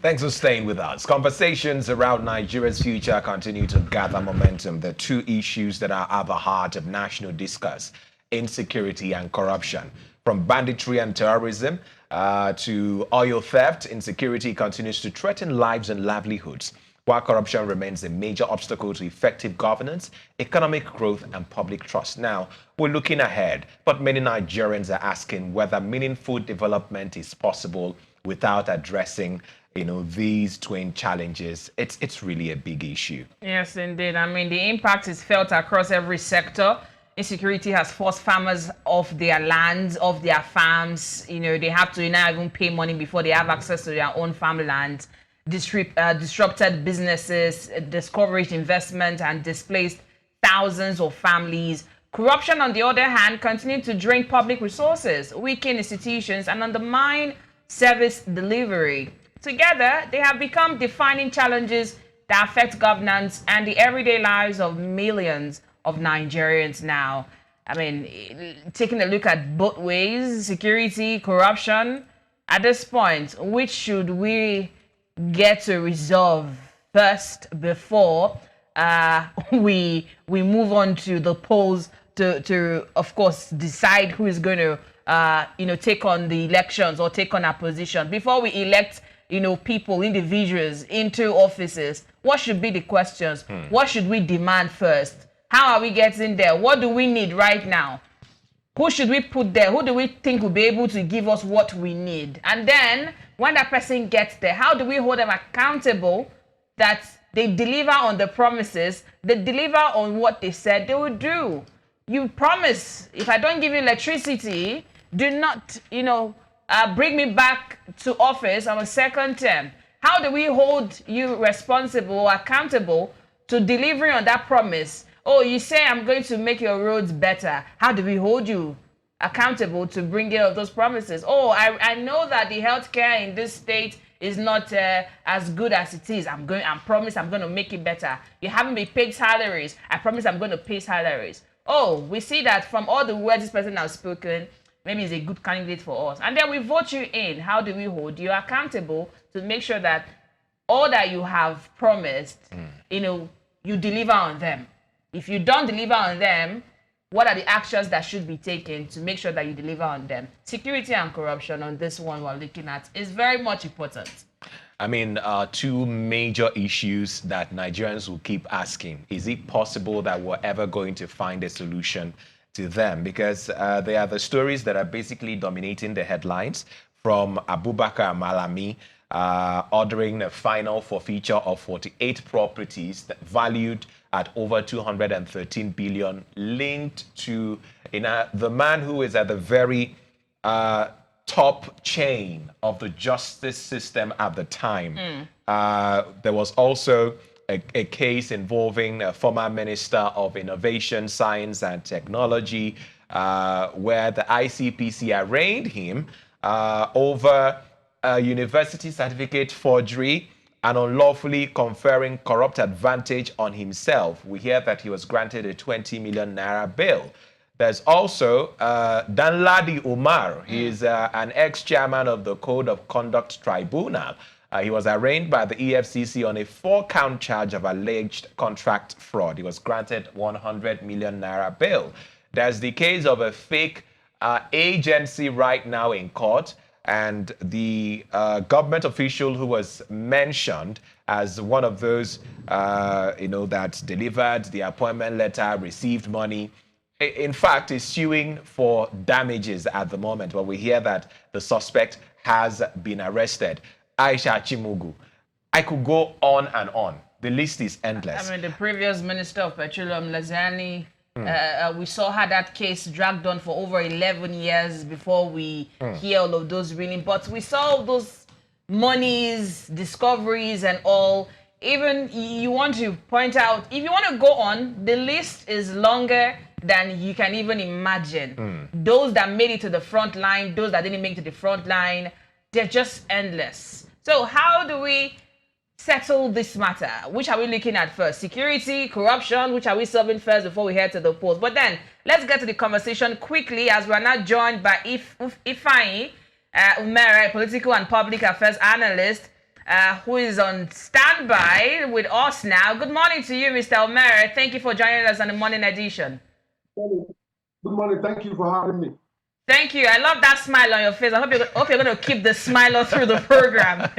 Thanks for staying with us. Conversations around Nigeria's future continue to gather momentum. The two issues that are at the heart of national discourse: insecurity and corruption. From banditry and terrorism to oil theft, insecurity continues to threaten lives and livelihoods, while corruption remains a major obstacle to effective governance, economic growth, and public trust. Now, we're looking ahead, but many Nigerians are asking whether meaningful development is possible without addressing these twin challenges. It's really a big issue. Yes, indeed. I mean, the impact is felt across every sector. Insecurity has forced farmers off their lands, off their farms. They have to now even pay money before they have access to their own farmland. Disrupted businesses, discouraged investment, and displaced thousands of families. Corruption, on the other hand, continues to drain public resources, weaken institutions, and undermine service delivery. Together, they have become defining challenges that affect governance and the everyday lives of millions of Nigerians now. I mean, taking a look at both ways, security, corruption, at this point, which should we get to resolve first before we move on to the polls to of course decide who is going to take on the elections or take on our position before we elect people, individuals into offices? What should be the questions? What should we demand first? How are we getting there? What do we need right now? Who should we put there? Who do we think will be able to give us what we need? And then when that person gets there, how do we hold them accountable that they deliver on the promises, they deliver on what they said they would do? You promise, if I don't give you electricity, do not, bring me back to office on a second term. How do we hold you responsible or accountable to delivering on that promise? Oh, you say I'm going to make your roads better. How do we hold you accountable to bringing out those promises? Oh, I know that the healthcare in this state is not as good as it is. I promise I'm going to make it better. You haven't been paid salaries. I promise I'm going to pay salaries. Oh, we see that from all the words this person has spoken, maybe he's a good candidate for us. And then we vote you in. How do we hold you accountable to make sure that all that you have promised, you deliver on them? If you don't deliver on them, what are the actions that should be taken to make sure that you deliver on them? Security and corruption on this one we're looking at is very much important. I mean, two major issues that Nigerians will keep asking. Is it possible that we're ever going to find a solution to them? Because they are the stories that are basically dominating the headlines, from Abubakar Malami ordering a final forfeiture of 48 properties that valued at over 213 billion, linked to the man who is at the very top chain of the justice system at the time. There was also a case involving a former Minister of Innovation, Science and Technology, where the ICPC arraigned him over a university certificate forgery and unlawfully conferring corrupt advantage on himself. We hear that he was granted a 20 million naira bail. There's also Danladi Umar. He is an ex-chairman of the Code of Conduct Tribunal. He was arraigned by the EFCC on a 4-count charge of alleged contract fraud. He was granted 100 million naira bail. There's the case of a fake agency right now in court, and the government official who was mentioned as one of those, that delivered the appointment letter, received money, in fact, is suing for damages at the moment. But we hear that the suspect has been arrested. Aisha Chimugu. I could go on and on. The list is endless. I mean, the previous Minister of Petroleum, Lazani, we saw how that case dragged on for over 11 years before we hear all of those rulings. But we saw all those monies, discoveries, and all. Even you want to point out, if you want to go on, the list is longer than you can even imagine. Those that made it to the front line, those that didn't make it to the front line, they're just endless. So how do we settle this matter? Which are we looking at first? Security, corruption, which are we solving first before we head to the polls? But then, let's get to the conversation quickly, as we're now joined by Ifeanyi Umere, political and public affairs analyst. who is on standby with us now. Good morning to you, Mr. Omer. Thank you for joining us on the morning edition. Good morning. Thank you for having me. Thank you. I love that smile on your face. I hope you're going to keep the smile all through the program.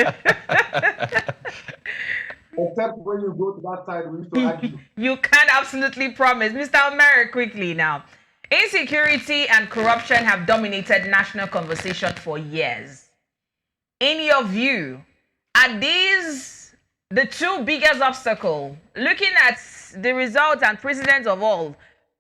Except when you go to that side, we used to argue. You can absolutely promise. Mr. Omer, quickly now. Insecurity and corruption have dominated national conversation for years. In your view, are these the two biggest obstacles, looking at the results and precedents of all,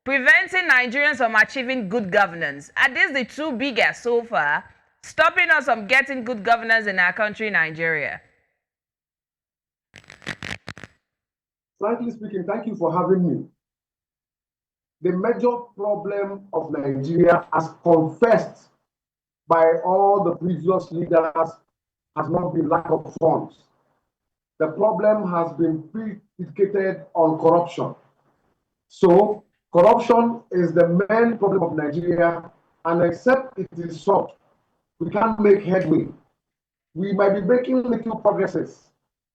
preventing Nigerians from achieving good governance? Are these the two biggest so far, stopping us from getting good governance in our country, Nigeria? Frankly speaking, thank you for having me. The major problem of Nigeria, as confessed by all the previous leaders, has not been lack of funds. The problem has been predicated on corruption. So, corruption is the main problem of Nigeria, and except it is solved, we can't make headway. We might be making little progresses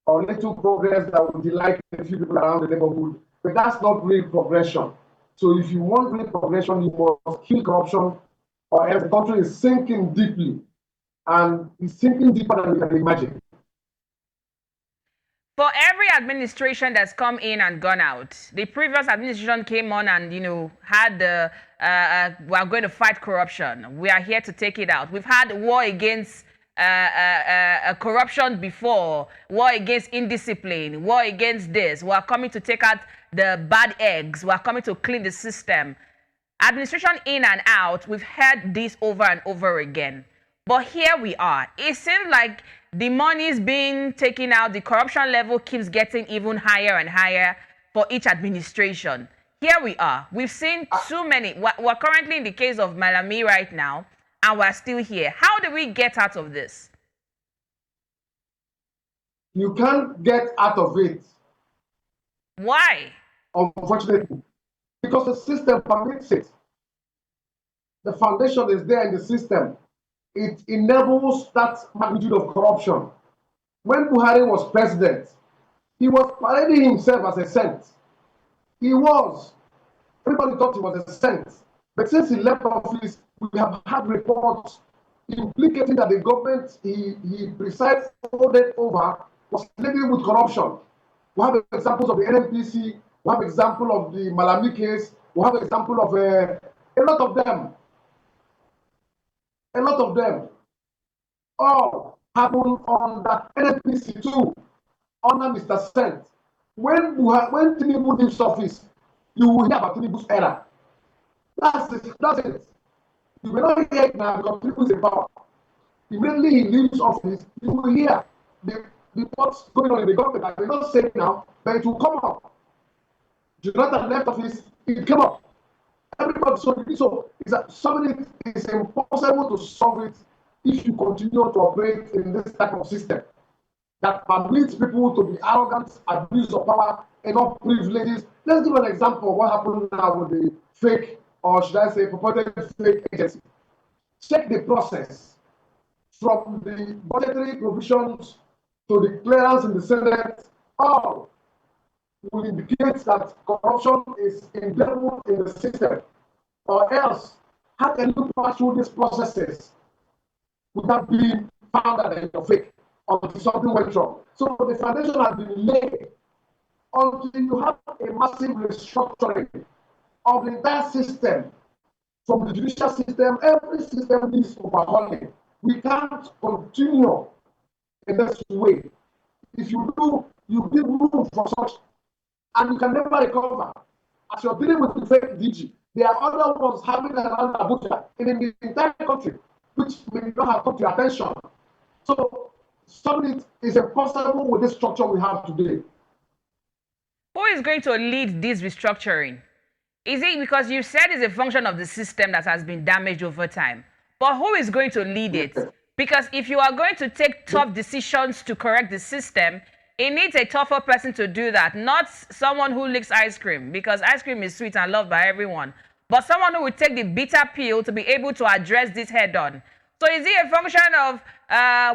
or little progress that will delight a few people around the neighborhood, but that's not real progression. So if you want real progression, you must kill corruption, or else the country is sinking deeply, and it's sinking deeper than you can imagine. For every administration that's come in and gone out, the previous administration came on and, had the, we are going to fight corruption. We are here to take it out. We've had war against corruption before, war against indiscipline, war against this. We are coming to take out the bad eggs. We are coming to clean the system. Administration in and out, we've heard this over and over again. But here we are. It seems like the money is being taken out. The corruption level keeps getting even higher and higher for each administration. Here we are. We've seen too many. We're currently in the case of Malami right now, and we're still here. How do we get out of this? You can't get out of it. Why? Unfortunately, because the system permits it. The foundation is there in the system. It enables that magnitude of corruption. When Buhari was president, he was parading himself as a saint. He was. Everybody thought he was a saint. But since he left office, we have had reports implicating that the government he presided over was living with corruption. We have examples of the NNPC, we have example of the Malami case, we have example of a lot of them. A lot of them all happened on that NNPC too, under Mr. Sent. When Tinubu leaves office, you will hear about Tinubu's era. That's it. You will not hear it now because Tinubu is in power. Immediately he leaves office, you will hear what's going on in the government. I will not say it now, but it will come up. Jonathan left office, it came up. Everybody so something is impossible to solve it if you continue to operate in this type of system that permits people to be arrogant, abuse of power, enough privileges. Let's give an example of what happened now with the fake, or should I say, purported fake agency. Check the process from the budgetary provisions to the clearance in the Senate. All will indicate that corruption is endemic in the system, or else how can you pass through these processes without being found that you're fake until something went wrong? So the foundation has been laid until you have a massive restructuring of the entire system, from the judicial system. Every system needs overhauling. We can't continue in this way. If you do, you give room for such, and you can never recover. As you're dealing with the fake DG, there are other ones happening around Abuja in the entire country, which may not have come to your attention. So, something is impossible with this structure we have today. Who is going to lead this restructuring? Is it because you said it's a function of the system that has been damaged over time? But who is going to lead it? Because if you are going to take tough decisions to correct the system, it needs a tougher person to do that, not someone who licks ice cream, because ice cream is sweet and loved by everyone, but someone who will take the bitter pill to be able to address this head on. So is it a function of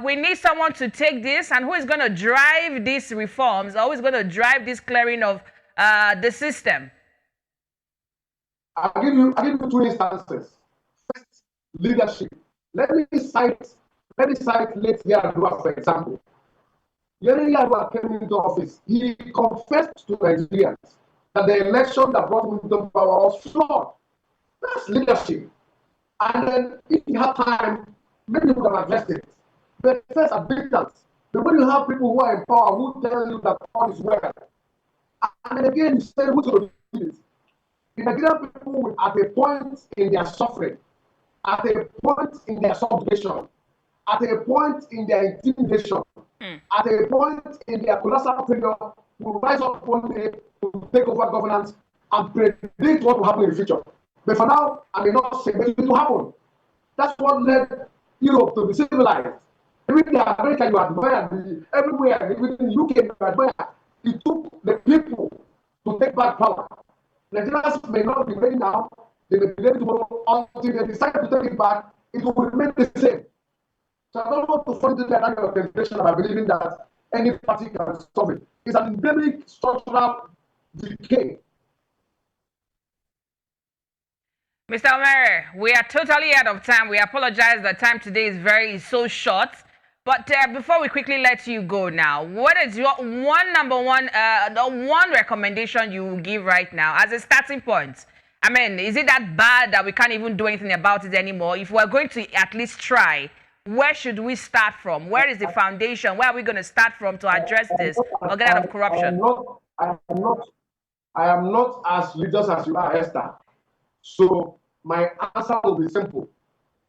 we need someone to take this, and who is going to drive these reforms, or who is going to drive this clearing of the system? I'll give you two instances. First, leadership. Let me cite late Yar'Adua, for example. When Yar'Adua came into office, he confessed to Nigerians that the election that brought him into power was flawed. That's leadership. And then, if he had time, maybe he would have addressed it. But first, abilities. But when you have people who are in power who tell you that all is well, and then again, you say who's going to do this? The Nigerian people at a point in their suffering, at a point in their subjugation, at a point in their intimidation, at a point in their colossal failure, will rise up one day to take over governance and predict what will happen in the future. But for now, I may not say, but it will happen. That's what led Europe to be civilized. Even the America you admire, everywhere, even in the UK you admire, it took the people to take back power. Nigerians may not be ready now, they may be ready tomorrow, until they decide to take it back, it will remain the same. So I don't want to fall into that kind of organization by believing that any party can solve it. It's an endemic structural decay. Mr. Omere, we are totally out of time. We apologize. The time today is so short. But before we quickly let you go now, what is your one recommendation you will give right now as a starting point? I mean, is it that bad that we can't even do anything about it anymore? If we're going to at least try, where should we start from? Where is the foundation? Where are we going to start from to address this or get out of corruption? I am not as religious as you are, Esther. So my answer will be simple.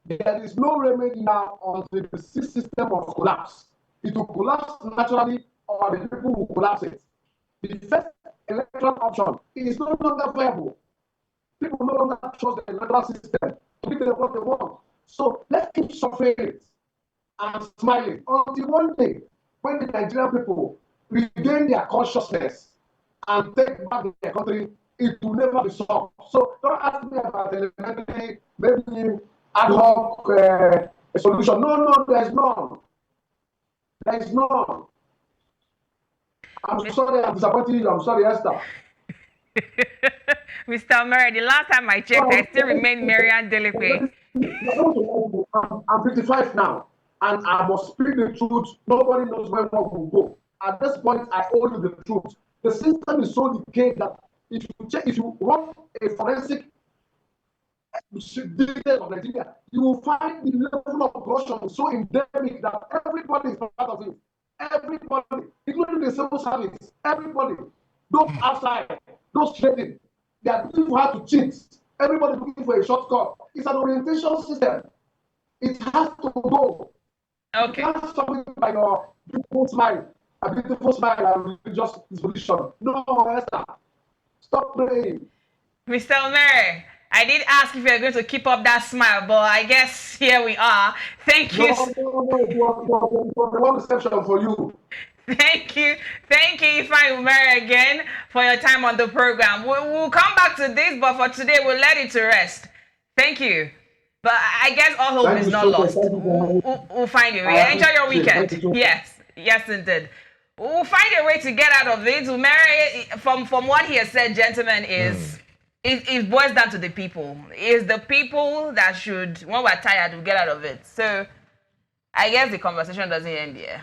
There is no remedy now until the system will collapse. It will collapse naturally, or the people will collapse it. The first electoral option is no longer viable. People no longer trust the electoral system to give them what they want. So let's keep suffering it and smiling until one day, when the Nigerian people regain their consciousness and take back their country, it will never be solved. So don't ask me about elementary, maybe ad hoc solution. No, there's none. There is none. I'm sorry, I'm disappointing you. I'm sorry, Esther. Mr. Omere, the last time I checked, I still remain Marian Delepe. I'm 55 now, and I must speak the truth. Nobody knows where one will go. At this point, I owe you the truth. The system is so decayed that if you run a forensic detail of Nigeria, you will find the level of corruption so endemic that everybody is part of it. Everybody, including the civil service, everybody, those outside, those trading, they are looking for how to cheat. Everybody looking for a shortcut. It's an orientation system. It has to go. Okay. You can't stop it by your beautiful smile, a beautiful smile and religious disposition. No, Esther. Stop praying. Mr. Omere, I did ask if you're going to keep up that smile, but I guess here we are. Thank you. No, it was one reception for you. Thank you, Ifeanyi Umere, again for your time on the program. We'll come back to this, but for today, we'll let it to rest. Thank you. But I guess all hope is not lost. We'll find a way. Enjoy your weekend. Yes, indeed. We'll find a way to get out of it. Umere, from what he has said, gentlemen, is it boils down to the people. It's the people that should, when we're tired, we'll get out of it. So I guess the conversation doesn't end here.